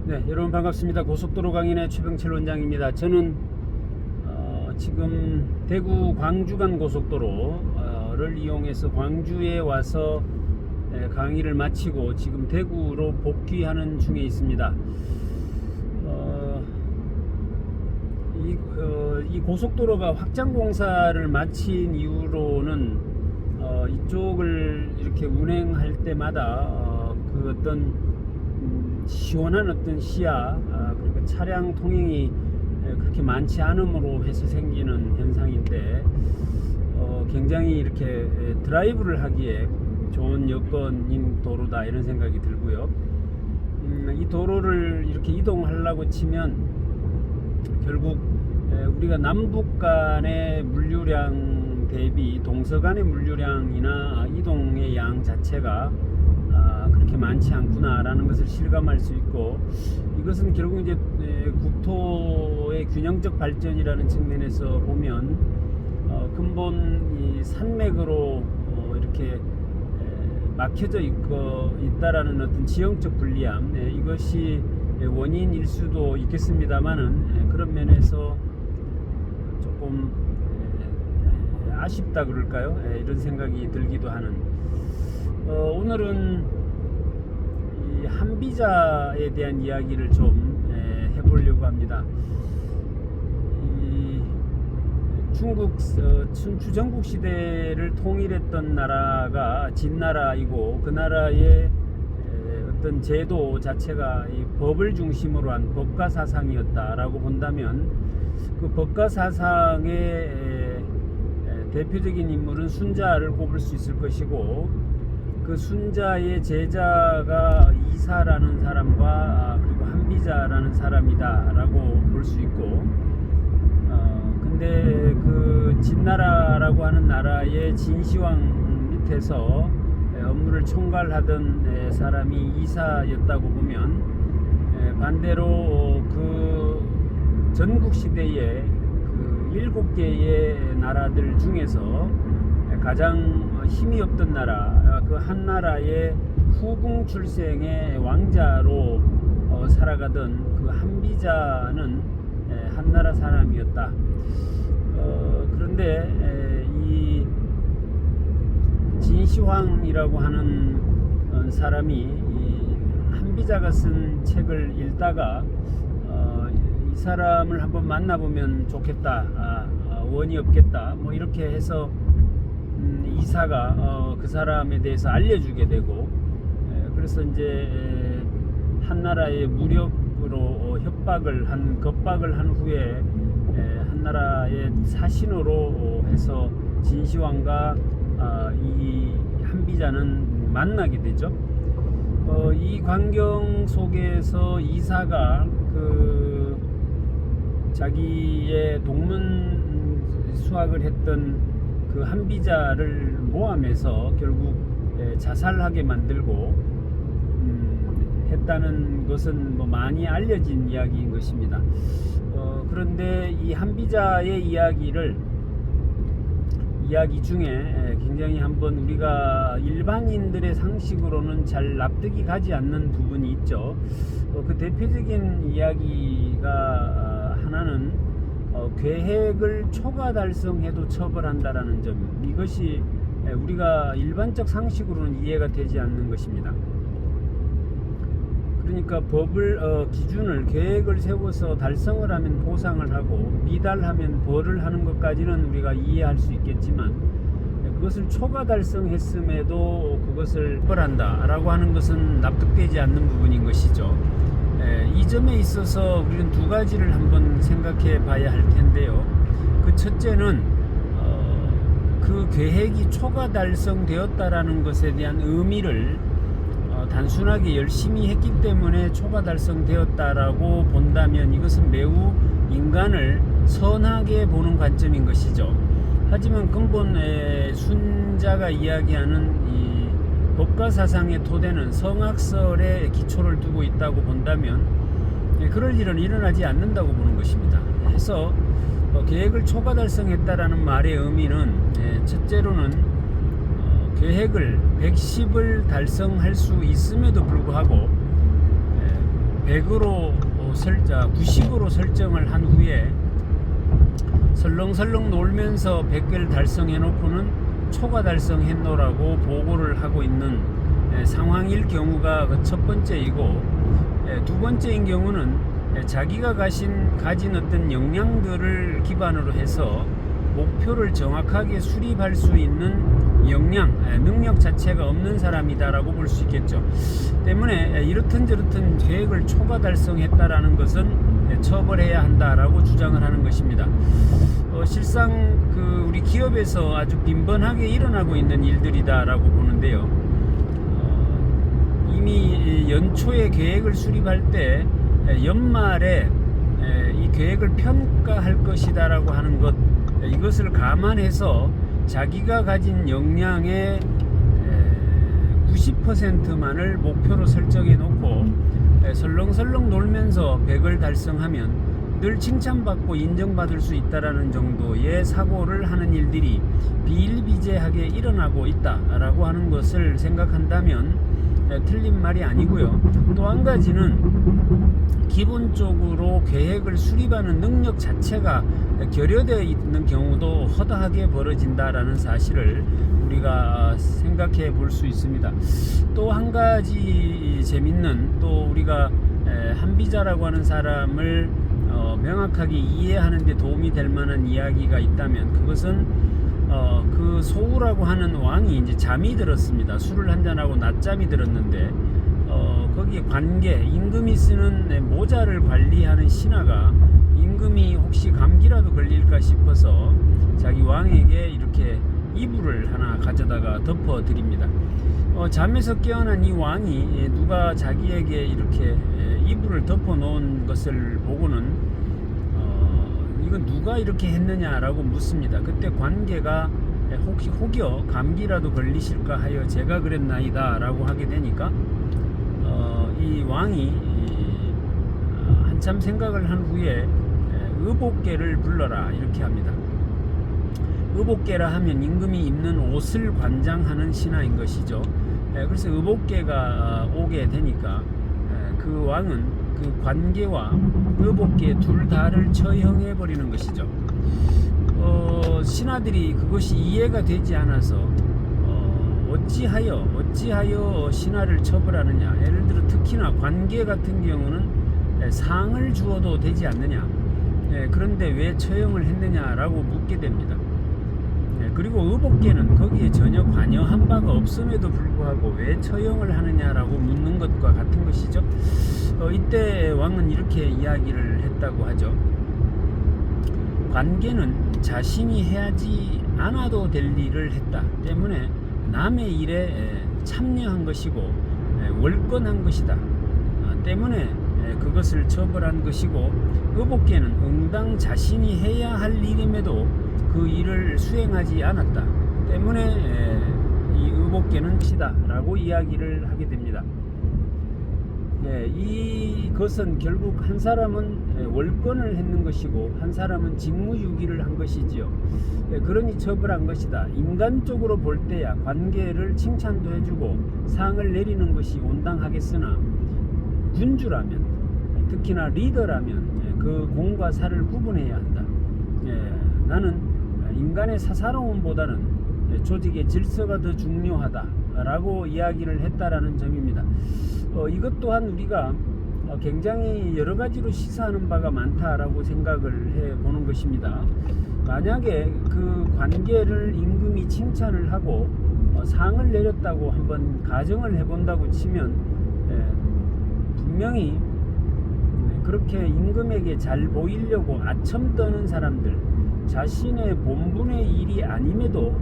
네, 여러분 반갑습니다. 고속도로 강인의 최병철 원장입니다. 저는 지금 대구 광주 간 고속도로를 이용해서 광주에 와서 강의를 마치고 지금 대구로 복귀하는 중에 있습니다. 이 고속도로가 확장 공사를 마친 이후로는 이쪽을 이렇게 운행할 때마다 그 어떤 시원한 어떤 시야, 그러니까 차량 통행이 그렇게 많지 않음으로 해서 생기는 현상인데 굉장히 이렇게 드라이브를 하기에 좋은 여건인 도로다 이런 생각이 들고요. 이 도로를 이렇게 이동하려고 치면 결국 우리가 남북 간의 물류량 대비 동서간의 물류량이나 이동의 양 자체가 그렇게 많지 않구나라는 것을 실감할 수 있고, 이것은 결국 이제 국토의 균형적 발전이라는 측면에서 보면 근본 이 산맥으로 이렇게 막혀져 있다라는 어떤 지형적 불리함, 이것이 원인일 수도 있겠습니다만은 그런 면에서 조금 아쉽다 그럴까요? 이런 생각이 들기도 하는. 오늘은 이 한비자에 대한 이야기를 좀 해보려고 합니다. 이 중국 춘추전국 시대를 통일했던 나라가 진나라이고, 그 나라의 어떤 제도 자체가 이 법을 중심으로 한 법가 사상이었다라고 본다면, 그 법가 사상의 대표적인 인물은 순자를 꼽을 수 있을 것이고, 그 순자의 제자가 이사라는 사람과 그리고 한비자라는 사람이다 라고 볼 수 있고, 근데 그 진나라라고 하는 나라의 진시황 밑에서 업무를 총괄하던 사람이 이사였다고 보면, 반대로 그 전국시대의 그 7개의 나라들 중에서 가장 힘이 없던 나라, 그 한 나라의 후궁 출생의 왕자로 살아가던 그 한비자는 한나라 사람이었다. 그런데 이 진시황이라고 하는 사람이 이 한비자가 쓴 책을 읽다가 이 사람을 한번 만나보면 좋겠다, 원이 없겠다, 뭐 이렇게 해서 이사가 그 사람에 대해서 알려주게 되고, 그래서 이제 한나라의 무력으로 겁박을 한 후에 한나라의 사신으로 해서 진시황과 이 한비자는 만나게 되죠. 이 광경 속에서 이사가 그 자기의 동문 수학을 했던 그 한비자를 모함해서 결국 자살하게 만들고 했다는 것은 뭐 많이 알려진 이야기인 것입니다. 그런데 이 한비자의 이야기 중에 굉장히 한번 우리가 일반인들의 상식으로는 잘 납득이 가지 않는 부분이 있죠. 그 대표적인 이야기가 하나는 계획을 초과 달성해도 처벌한다라는 점, 이것이 우리가 일반적 상식으로는 이해가 되지 않는 것입니다. 그러니까 기준을, 계획을 세워서 달성을 하면 보상을 하고 미달하면 벌을 하는 것까지는 우리가 이해할 수 있겠지만, 그것을 초과 달성했음에도 그것을 벌한다 라고 하는 것은 납득되지 않는 부분인 것이죠. 이 점에 있어서 우리는 두 가지를 한번 생각해 봐야 할 텐데요. 그 첫째는 그 계획이 초과 달성되었다라는 것에 대한 의미를 단순하게 열심히 했기 때문에 초과 달성되었다라고 본다면 이것은 매우 인간을 선하게 보는 관점인 것이죠. 하지만 근본 순자가 이야기하는 이 법가 사상의 토대는 성악설에 기초를 두고 있다고 본다면 그럴 일은 일어나지 않는다고 보는 것입니다. 그래서 계획을 초과 달성했다라는 말의 의미는 첫째로는 계획을 110을 달성할 수 있음에도 불구하고 100으로 90으로 설정을 한 후에 설렁설렁 놀면서 100개를 달성해 놓고는 초과 달성했노라고 보고를 하고 있는 상황일 경우가 그 첫 번째이고, 두 번째인 경우는 자기가 가진 어떤 역량들을 기반으로 해서 목표를 정확하게 수립할 수 있는 능력 자체가 없는 사람이다라고 볼 수 있겠죠. 때문에 이렇든 저렇든 계획을 초과 달성했다라는 것은 처벌해야 한다라고 주장을 하는 것입니다. 실상 우리 기업에서 아주 빈번하게 일어나고 있는 일들이다라고 보는데요. 이미 연초에 계획을 수립할 때 연말에 이 계획을 평가할 것이다라고 하는 것, 이것을 감안해서 자기가 가진 역량의 90%만을 목표로 설정해 놓고 설렁설렁 놀면서 100을 달성하면 늘 칭찬받고 인정받을 수 있다라는 정도의 사고를 하는 일들이 비일비재하게 일어나고 있다라고 하는 것을 생각한다면 틀린 말이 아니고요. 또 한 가지는 기본적으로 계획을 수립하는 능력 자체가 결여되어 있는 경우도 허다하게 벌어진다라는 사실을 우리가 생각해 볼 수 있습니다. 또 한 가지 재밌는, 또 우리가 한비자라고 하는 사람을 명확하게 이해하는 데 도움이 될 만한 이야기가 있다면, 그것은 그 소우라고 하는 왕이 이제 잠이 들었습니다. 술을 한잔하고 낮잠이 들었는데 거기에 임금이 쓰는 모자를 관리하는 신하가 임금이 혹시 감기라도 걸릴까 싶어서 자기 왕에게 이렇게 이불을 하나 가져다가 덮어 드립니다. 잠에서 깨어난 이 왕이 누가 자기에게 이렇게 이불을 덮어 놓은 것을 보고는 이건 누가 이렇게 했느냐라고 묻습니다. 그때 관계가 혹여 감기라도 걸리실까 하여 제가 그랬나이다 라고 하게 되니까 이 왕이 한참 생각을 한 후에 의복계를 불러라 이렇게 합니다. 의복계라 하면 임금이 입는 옷을 관장하는 신하인 것이죠. 그래서 의복계가 오게 되니까 그 왕은 그 관계와 의복계 둘 다를 처형해 버리는 것이죠. 신하들이 그것이 이해가 되지 않아서 어찌하여 신하를 처벌하느냐. 예를 들어 특히나 관계 같은 경우는 상을 주어도 되지 않느냐. 그런데 왜 처형을 했느냐라고 묻게 됩니다. 그리고 의복계는 거기에 전혀 관여한 바가 없음에도 불구하고 왜 처형을 하느냐라고 묻는 것과 같은 것이죠. 이때 왕은 이렇게 이야기를 했다고 하죠. 관계는 자신이 해야지 않아도 될 일을 했다 때문에 남의 일에 참여한 것이고 월권한 것이다 때문에 그것을 처벌한 것이고, 의복계는 응당 자신이 해야 할 일임에도 그 일을 수행하지 않았다 때문에 이 의복계는 치다 라고 이야기를 하게 됩니다. 이것은 결국 한 사람은 월권을 했는 것이고 한 사람은 직무유기를 한 것이지요. 그러니 처벌한 것이다. 인간적으로 볼 때야 관계를 칭찬도 해주고 상을 내리는 것이 온당하겠으나 군주라면, 특히나 리더라면 그 공과 사를 구분해야 한다. 나는 인간의 사사로움보다는 조직의 질서가 더 중요하다라고 이야기를 했다라는 점입니다. 이것 또한 우리가 굉장히 여러 가지로 시사하는 바가 많다라고 생각을 해 보는 것입니다. 만약에 그 관계를 임금이 칭찬을 하고 상을 내렸다고 한번 가정을 해본다고 치면 분명히 그렇게 임금에게 잘 보이려고 아첨 떠는 사람들, 자신의 본분의 일이 아님에도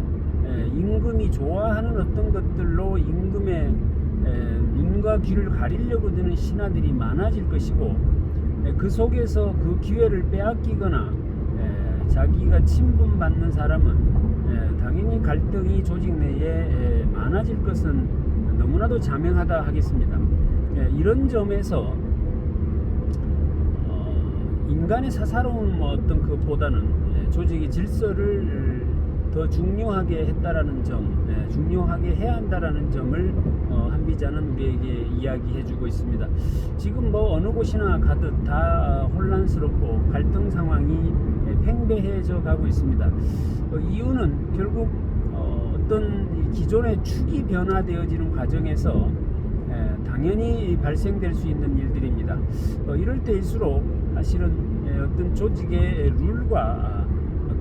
임금이 좋아하는 어떤 것들로 임금의 눈과 귀를 가리려고 드는 신하들이 많아질 것이고, 그 속에서 그 기회를 빼앗기거나 자기가 친분받는 사람은 당연히 갈등이 조직 내에 많아질 것은 너무나도 자명하다 하겠습니다. 이런 점에서 인간의 사사로운 어떤 것보다는 조직의 질서를 더 중요하게 했다라는 점, 중요하게 해야 한다라는 점을 한비자는 우리에게 이야기해주고 있습니다. 지금 뭐 어느 곳이나 가듯 다 혼란스럽고 갈등 상황이 팽배해져 가고 있습니다. 이유는 결국 어떤 기존의 축이 변화되어지는 과정에서 당연히 발생될 수 있는 일들입니다. 이럴 때일수록 사실은 어떤 조직의 룰과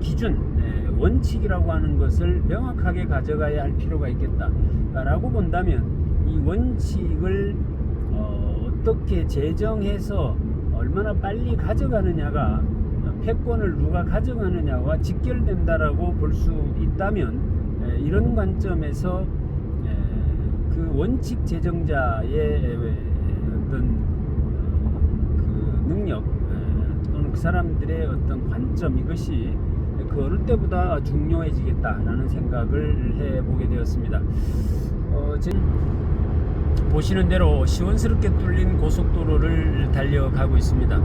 기준, 원칙이라고 하는 것을 명확하게 가져가야 할 필요가 있겠다라고 본다면 이 원칙을 어떻게 제정해서 얼마나 빨리 가져가느냐가 패권을 누가 가져가느냐와 직결된다라고 볼 수 있다면 이런 관점에서 그 원칙 제정자의 어떤 그 능력 또는 그 사람들의 어떤 관점, 이것이 그 어느 때보다 중요해지겠다라는 생각을 해보게 되었습니다. 보시는 대로 시원스럽게 뚫린 고속도로를 달려가고 있습니다.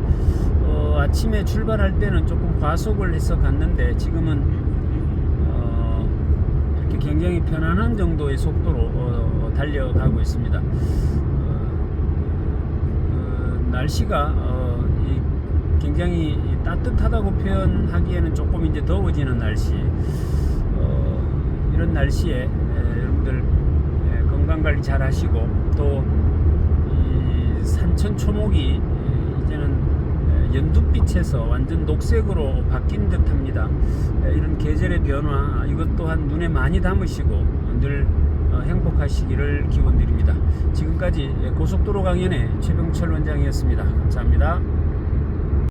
아침에 출발할 때는 조금 과속을 해서 갔는데 지금은 이렇게 굉장히 편안한 정도의 속도로 달려가고 있습니다. 날씨가 굉장히 따뜻하다고 표현하기에는 조금 이제 더워지는 날씨, 이런 날씨에 여러분들 건강관리 잘 하시고, 또 이 산천 초목이 이제는 연두빛에서 완전 녹색으로 바뀐 듯 합니다. 이런 계절의 변화, 이것 또한 눈에 많이 담으시고 늘 행복하시기를 기원드립니다. 지금까지 고속도로 강연의 최병철 원장이었습니다. 감사합니다.